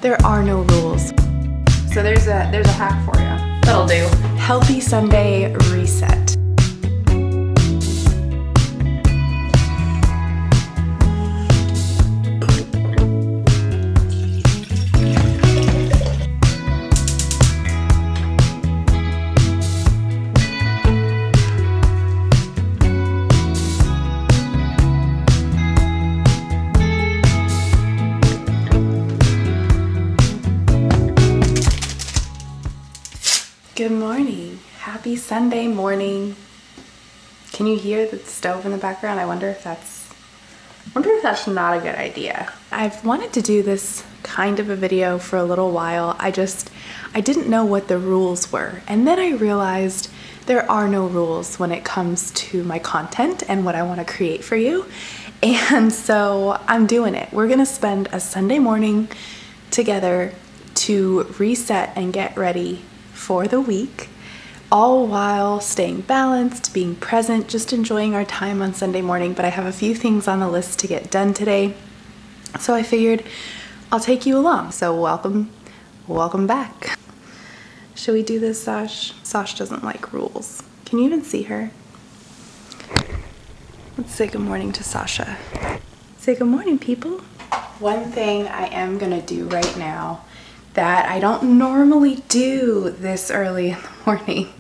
There are no rules. So there's a hack for you. That'll do. Healthy Sunday reset. Good morning. Happy Sunday morning. Can you hear the stove in the background? I wonder if that's not a good idea. I've wanted to do this kind of a video for a little while. I didn't know what the rules were. And then I realized there are no rules when it comes to my content and what I want to create for you. And so I'm doing it. We're going to spend a Sunday morning together to reset and get ready for the week, all while staying balanced, being present, just enjoying our time on Sunday morning. But I have a few things on the list to get done today, so I figured I'll take you along. So welcome back. Should we do this, Sash? Sash doesn't like rules. Can you even see her? Let's say good morning to Sasha. Say good morning, people. One thing I am gonna do right now that I don't normally do this early in the morning.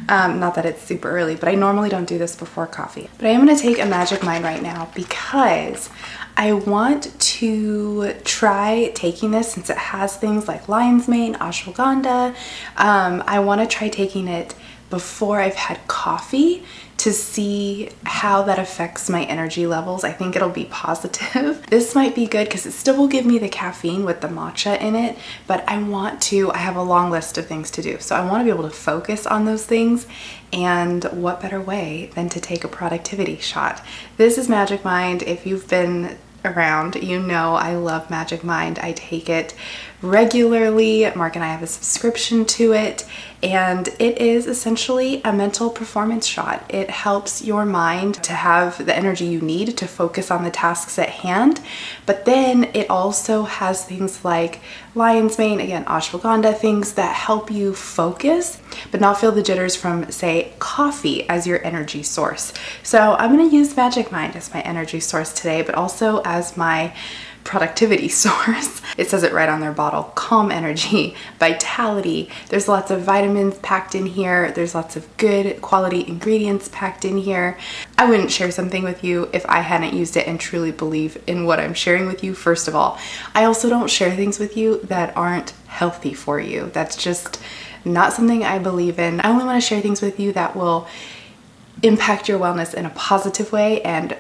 Not that it's super early, but I normally don't do this before coffee. But I am gonna take a Magic Mind right now because I want to try taking this, since it has things like lion's mane, ashwagandha. I wanna try taking it before I've had coffee to see how that affects my energy levels. I think it'll be positive. This might be good because it still will give me the caffeine with the matcha in it, but I have a long list of things to do. So I want to be able to focus on those things, and what better way than to take a productivity shot. This is Magic Mind. If you've been around, you know I love Magic Mind. I take it regularly. Mark and I have a subscription to it, and it is essentially a mental performance shot. It helps your mind to have the energy you need to focus on the tasks at hand, but then it also has things like lion's mane, again, ashwagandha, things that help you focus but not feel the jitters from, say, coffee as your energy source. So I'm going to use Magic Mind as my energy source today, but also as my productivity source. It says it right on their bottle: calm energy, vitality. There's lots of vitamins packed in here. There's lots of good quality ingredients packed in here. I wouldn't share something with you if I hadn't used it and truly believe in what I'm sharing with you, first of all. I also don't share things with you that aren't healthy for you. That's just not something I believe in. I only want to share things with you that will impact your wellness in a positive way, and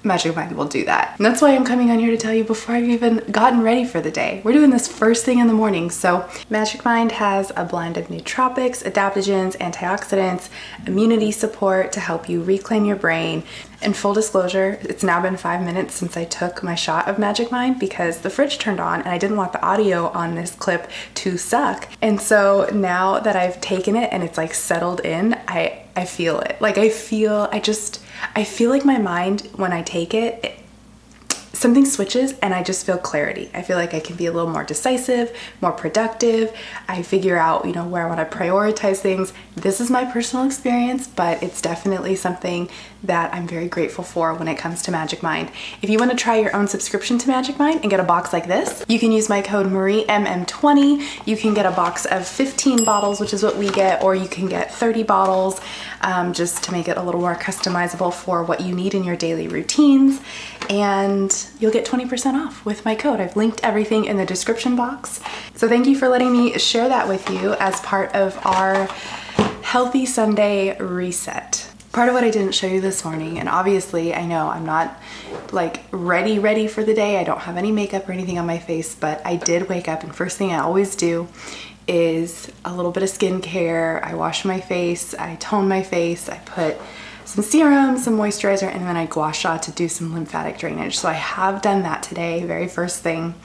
Magic Mind will do that. And that's why I'm coming on here to tell you before I've even gotten ready for the day. We're doing this first thing in the morning. So Magic Mind has a blend of nootropics, adaptogens, antioxidants, immunity support to help you reclaim your brain. And full disclosure, it's now been 5 minutes since I took my shot of Magic Mind because the fridge turned on and I didn't want the audio on this clip to suck. And so now that I've taken it and it's like settled in, I feel it. Like I feel like my mind, when I take it, something switches and I just feel clarity. I feel like I can be a little more decisive, more productive. I figure out, where I want to prioritize things. This is my personal experience, but it's definitely something that I'm very grateful for when it comes to Magic Mind. If you want to try your own subscription to Magic Mind and get a box like this, you can use my code MarieMM20. You can get a box of 15 bottles, which is what we get, or you can get 30 bottles, just to make it a little more customizable for what you need in your daily routines. And you'll get 20% off with my code. I've linked everything in the description box. So thank you for letting me share that with you as part of our Healthy Sunday reset. Part of what I didn't show you this morning, and obviously I know I'm not like ready for the day. I don't have any makeup or anything on my face, but I did wake up, and first thing I always do is a little bit of skincare. I wash my face, I tone my face, I put some serum, some moisturizer, and then I gua sha to do some lymphatic drainage. So I have done that today, very first thing.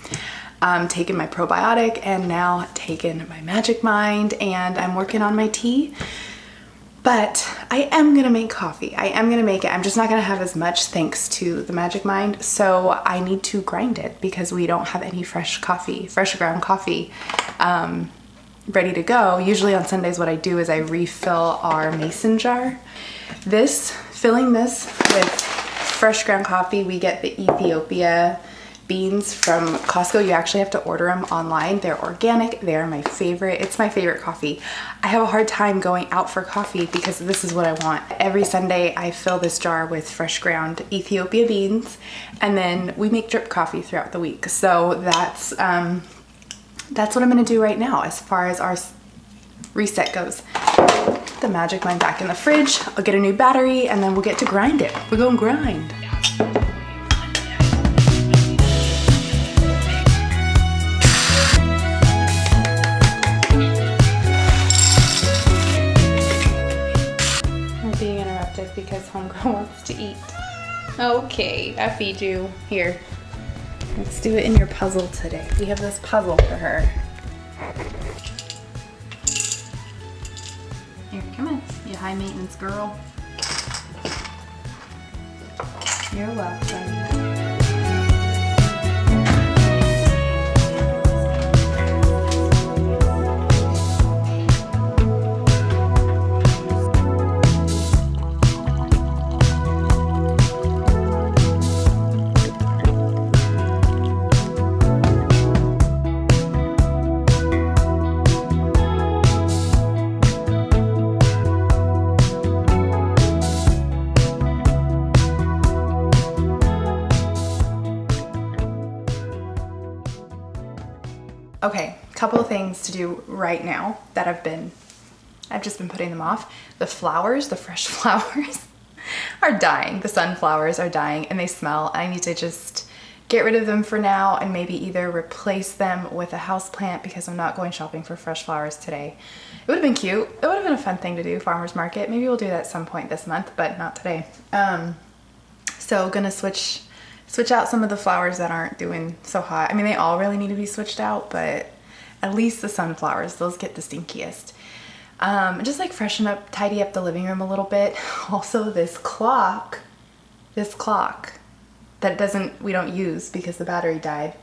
Taken my probiotic and now taken my Magic Mind, and I'm working on my tea. But I am gonna make coffee. I am gonna make it. I'm just not gonna have as much thanks to the Magic Mind. So I need to grind it because we don't have any fresh ground coffee ready to go. Usually on Sundays what I do is I refill our mason jar. Filling this with fresh ground coffee, we get the Ethiopia beans from Costco. You actually have to order them online. They're organic. They're my favorite. It's my favorite coffee. I have a hard time going out for coffee because this is what I want. Every Sunday I fill this jar with fresh ground Ethiopia beans, and then we make drip coffee throughout the week. So that's what I'm gonna do right now as far as our reset goes. Put the Magic Mind back in the fridge. I'll get a new battery and then we'll get to grind it. We're gonna grind. We're being interrupted because homegirl wants to eat. Okay, I feed you. Here. Let's do it in your puzzle today. We have this puzzle for her. Here, come on, you high maintenance girl. You're welcome. Okay, couple of things to do right now that I've just been putting them off. The flowers, the fresh flowers are dying. The sunflowers are dying and they smell. I need to just get rid of them for now and maybe either replace them with a house plant because I'm not going shopping for fresh flowers today. It would have been cute. It would have been a fun thing to do, farmer's market. Maybe we'll do that at some point this month, but not today. So gonna switch out some of the flowers that aren't doing so hot. I mean, they all really need to be switched out, but at least the sunflowers, those get the stinkiest. Just like freshen up, tidy up the living room a little bit. Also this clock that we don't use because the battery died,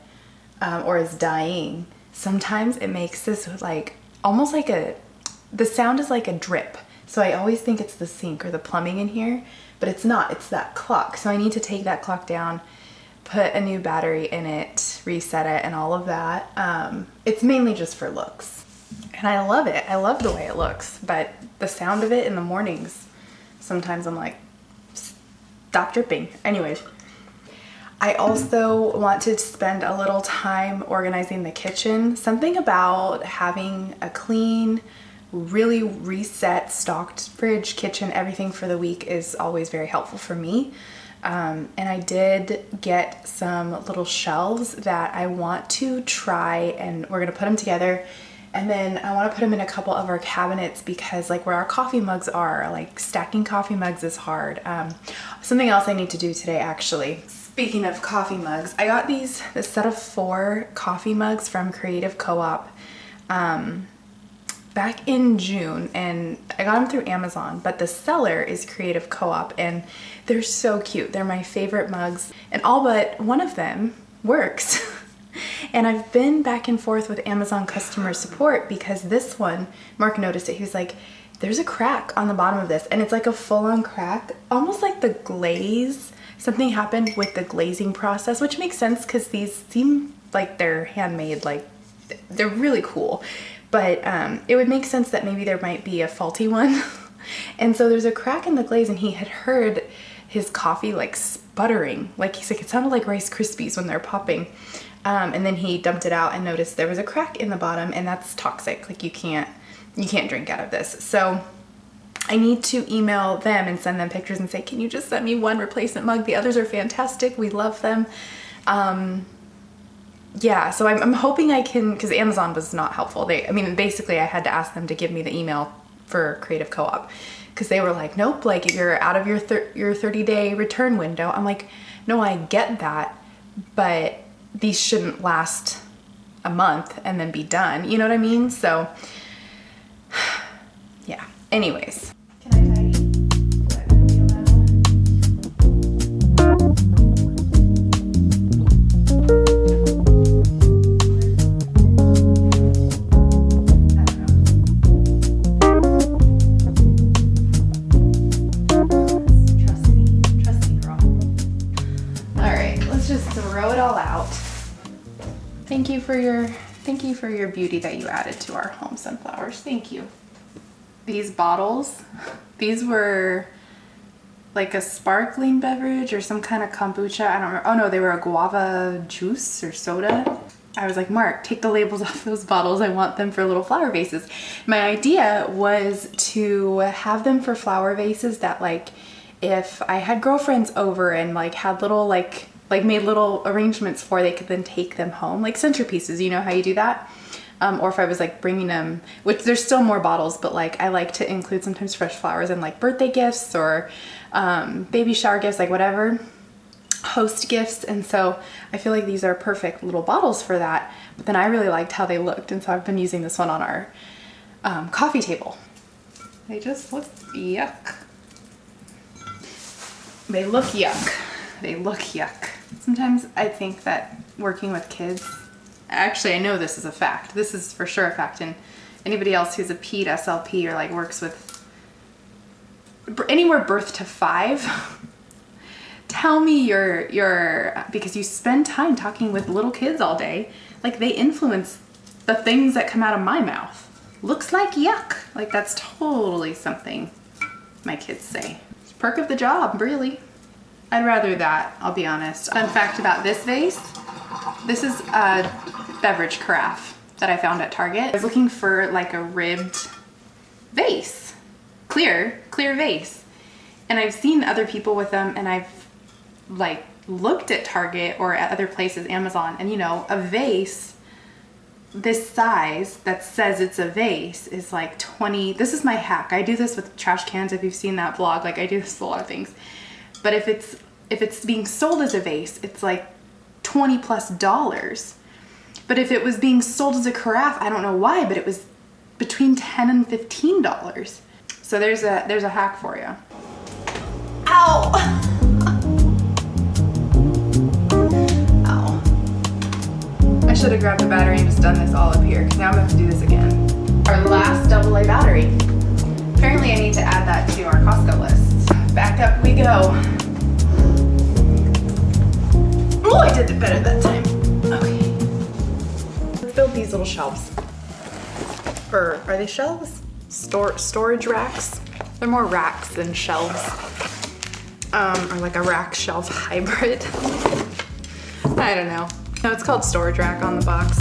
or is dying. Sometimes it makes this like, almost like the sound is like a drip. So I always think it's the sink or the plumbing in here, but it's not, it's that clock. So I need to take that clock down, put a new battery in it, reset it, and all of that. It's mainly just for looks. And I love it. I love the way it looks, but the sound of it in the mornings, sometimes I'm like, stop dripping. Anyways, I also want to spend a little time organizing the kitchen. Something about having a clean, really reset, stocked fridge, kitchen, everything for the week is always very helpful for me. And I did get some little shelves that I want to try, and we're gonna put them together. And then I want to put them in a couple of our cabinets because like where our coffee mugs are, like stacking coffee mugs is hard. Something else I need to do today actually. Speaking of coffee mugs, I got this set of 4 coffee mugs from Creative Co-op back in June, and I got them through Amazon, but the seller is Creative Co-op and they're so cute. They're my favorite mugs, and all but one of them works. And I've been back and forth with Amazon customer support because this one, Mark noticed it. He was like, there's a crack on the bottom of this, and it's like a full-on crack, almost like the glaze. Something happened with the glazing process, which makes sense because these seem like they're handmade, like they're really cool. But it would make sense that maybe there might be a faulty one. And so there's a crack in the glaze, and he had heard his coffee like sputtering. Like he's like, it sounded like Rice Krispies when they're popping. And then he dumped it out and noticed there was a crack in the bottom, and that's toxic. Like you can't drink out of this. So I need to email them and send them pictures and say, can you just send me one replacement mug? The others are fantastic. We love them. Yeah, so I'm hoping I can, because Amazon was not helpful. Basically I had to ask them to give me the email for Creative Co-op because they were like, nope, like you're out of your 30-day return window. I'm like, no, I get that, but these shouldn't last a month and then be done. You know what I mean? So yeah, anyways. Can I Thank you for your beauty that you added to our home, sunflowers. Thank you. These bottles, these were like a sparkling beverage or some kind of kombucha. I don't remember. Oh no, they were a guava juice or soda. I was like, Mark, take the labels off those bottles. I want them for little flower vases. My idea was to have them for flower vases that, like, if I had girlfriends over and like had little like made little arrangements for, they could then take them home, like centerpieces. You know how you do that? Or if I was like bringing them, which there's still more bottles, but like I like to include sometimes fresh flowers and like birthday gifts or baby shower gifts, like whatever, host gifts. And so I feel like these are perfect little bottles for that. But then I really liked how they looked, and so I've been using this one on our coffee table. They just look yuck. They look yuck. They look yuck. Sometimes I think that working with kids, actually I know this is a fact. This is for sure a fact. And anybody else who's a ped SLP or like works with anywhere birth to 5, tell me your because you spend time talking with little kids all day, like they influence the things that come out of my mouth. Looks like yuck. Like that's totally something my kids say. It's perk of the job, really. I'd rather that, I'll be honest. Fun fact about this vase, this is a beverage carafe that I found at Target. I was looking for like a ribbed vase, clear vase. And I've seen other people with them, and I've like looked at Target or at other places, Amazon, and you know, a vase this size that says it's a vase is like 20. This is my hack. I do this with trash cans. If you've seen that vlog, like I do this with a lot of things. But if it's being sold as a vase, it's like $20+. But if it was being sold as a carafe, I don't know why, but it was between $10 and $15. So there's a hack for you. Ow! Ow. I should have grabbed the battery and just done this all up here, because now I'm gonna have to do this again. Our last AA battery. Apparently I need to add that to our Costco list. Back up we go. Oh, I did it better that time. Okay. Let's build these little shelves. Or are they shelves? Storage racks? They're more racks than shelves. Or like a rack shelf hybrid. I don't know. No, it's called storage rack on the box.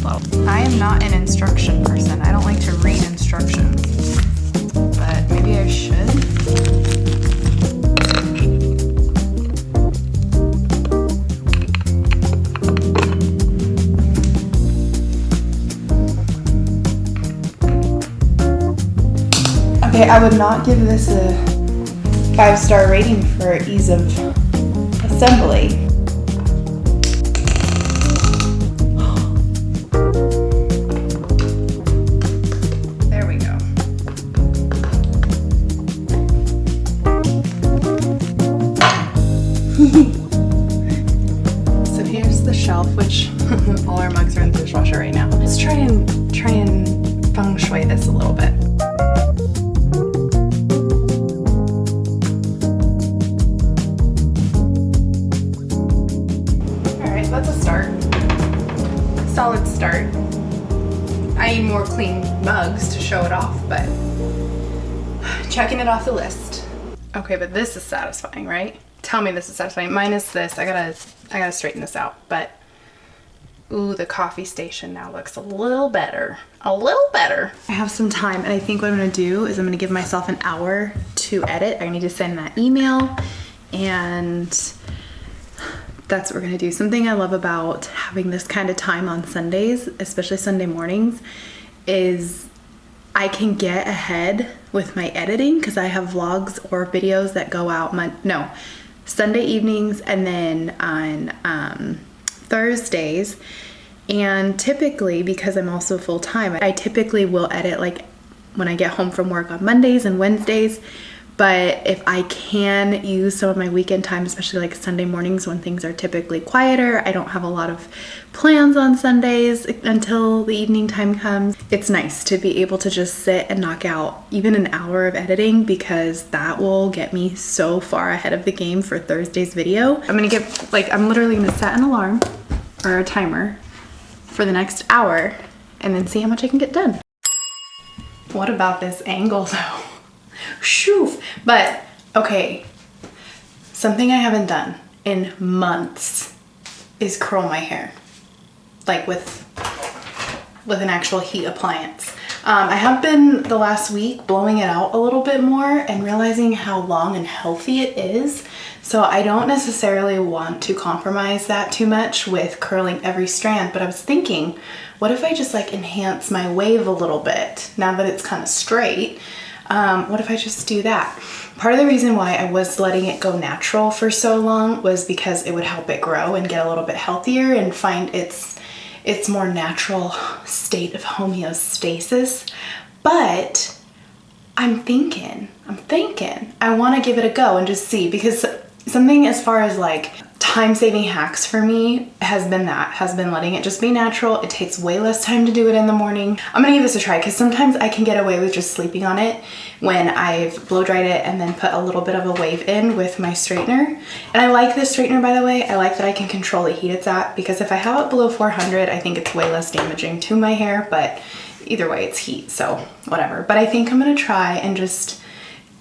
Well, I am not an instruction person. I don't like to read instructions. But maybe I should. Okay, I would not give this a 5-star rating for ease of assembly. There we go. So here's the shelf, which all our mugs are in the dishwasher right now. Let's try and feng shui this a little bit. That's a start. Solid start. I need more clean mugs to show it off, but checking it off the list. Okay, but this is satisfying, right? Tell me this is satisfying. Minus this, I gotta straighten this out, but ooh, the coffee station now looks a little better. A little better. I have some time, and I think what I'm gonna do is I'm gonna give myself an hour to edit. I need to send that email, and that's what we're gonna do. Something I love about having this kind of time on Sundays, especially Sunday mornings, is I can get ahead with my editing because I have vlogs or videos that go out Sunday evenings and then on Thursdays. And typically, because I'm also full-time, I typically will edit like when I get home from work on Mondays and Wednesdays. But if I can use some of my weekend time, especially like Sunday mornings when things are typically quieter, I don't have a lot of plans on Sundays until the evening time comes. It's nice to be able to just sit and knock out even an hour of editing, because that will get me so far ahead of the game for Thursday's video. I'm literally gonna set an alarm or a timer for the next hour and then see how much I can get done. What about this angle though? Shoo! But okay, something I haven't done in months is curl my hair, like with an actual heat appliance. I have been the last week blowing it out a little bit more and realizing how long and healthy it is. So I don't necessarily want to compromise that too much with curling every strand, but I was thinking, what if I just like enhance my wave a little bit now that it's kind of straight? What if I just do that? Part of the reason why I was letting it go natural for so long was because it would help it grow and get a little bit healthier and find its more natural state of homeostasis. But I'm thinking I want to give it a go and just see, because something as far as like time-saving hacks for me has been letting it just be natural. It takes way less time to do it in the morning. I'm gonna give this a try, because sometimes I can get away with just sleeping on it when I've blow dried it and then put a little bit of a wave in with my straightener. And I like this straightener, by the way. I like that I can control the heat it's at, because if I have it below 400, I think it's way less damaging to my hair, but either way it's heat, so whatever. But I think I'm gonna try and just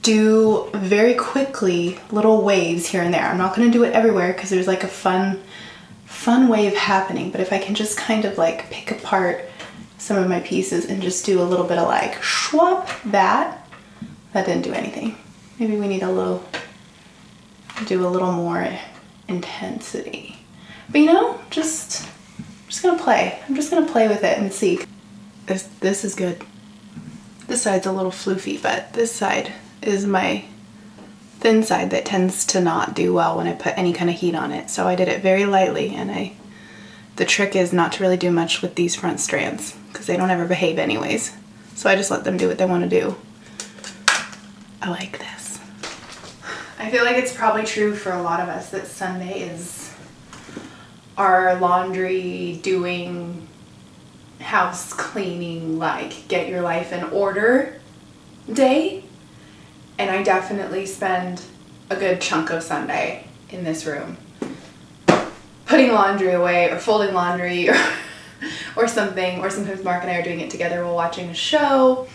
do very quickly little waves here and there. I'm not going to do it everywhere because there's like a fun wave happening, but if I can just kind of like pick apart some of my pieces and just do a little bit of like swap, that didn't do anything. Maybe we need do a little more intensity. But you know, I'm just gonna play. I'm just gonna play with it and see. This is good. This side's a little floofy, but this side is my thin side that tends to not do well when I put any kind of heat on it. So I did it very lightly, and the trick is not to really do much with these front strands because they don't ever behave anyways. So I just let them do what they want to do. I like this. I feel like it's probably true for a lot of us that Sunday is our laundry doing, house cleaning, like get your life in order day. And I definitely spend a good chunk of Sunday in this room putting laundry away or folding laundry or something, or sometimes Mark and I are doing it together while watching a show.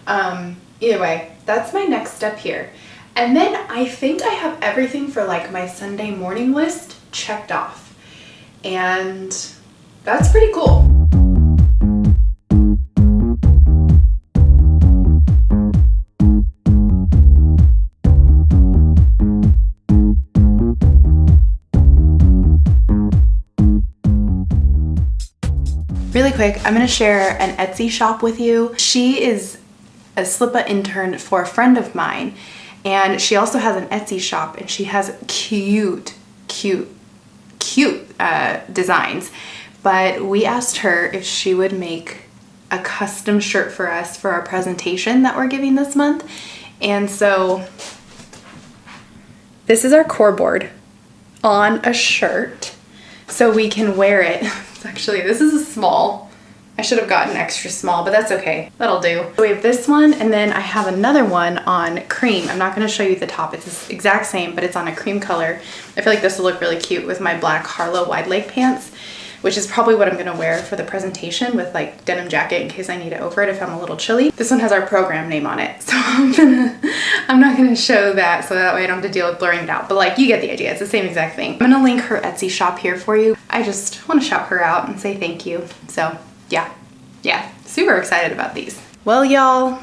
Either way, that's my next step here. And then I think I have everything for like my Sunday morning list checked off. And that's pretty cool. Really quick, I'm gonna share an Etsy shop with you. She is a SLPs intern for a friend of mine, and she also has an Etsy shop, and she has cute designs. But we asked her if she would make a custom shirt for us for our presentation that we're giving this month. And so this is our core board on a shirt, so we can wear it. Actually, this is a small. I should have gotten extra small, but that's okay. That'll do. So we have this one, and then I have another one on cream. I'm not gonna show you the top. It's the exact same, but it's on a cream color. I feel like this will look really cute with my black Harlow wide leg pants, which is probably what I'm gonna wear for the presentation, with like denim jacket in case I need it over it if I'm a little chilly. This one has our program name on it, so I'm not gonna show that, so that way I don't have to deal with blurring it out. But like, you get the idea, it's the same exact thing. I'm gonna link her Etsy shop here for you. I just wanna shout her out and say thank you. So yeah, super excited about these. Well, y'all,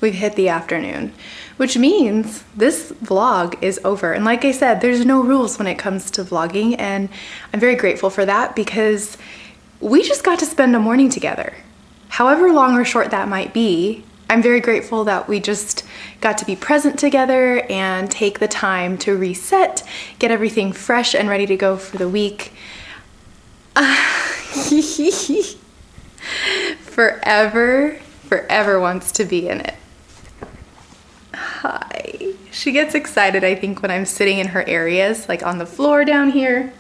we've hit the afternoon, which means this vlog is over. And like I said, there's no rules when it comes to vlogging, and I'm very grateful for that because we just got to spend a morning together. However long or short that might be, I'm very grateful that we just got to be present together and take the time to reset, get everything fresh and ready to go for the week. Forever wants to be in it. Hi. She gets excited, I think, when I'm sitting in her areas, like on the floor down here.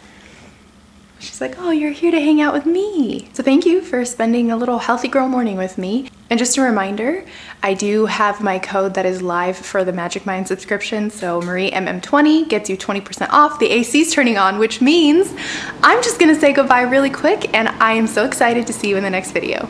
She's like, oh, you're here to hang out with me. So thank you for spending a little healthy girl morning with me. And just a reminder, I do have my code that is live for the Magic Mind subscription. So MarieMM20 gets you 20% off. The AC's turning on, which means I'm just gonna say goodbye really quick, and I am so excited to see you in the next video.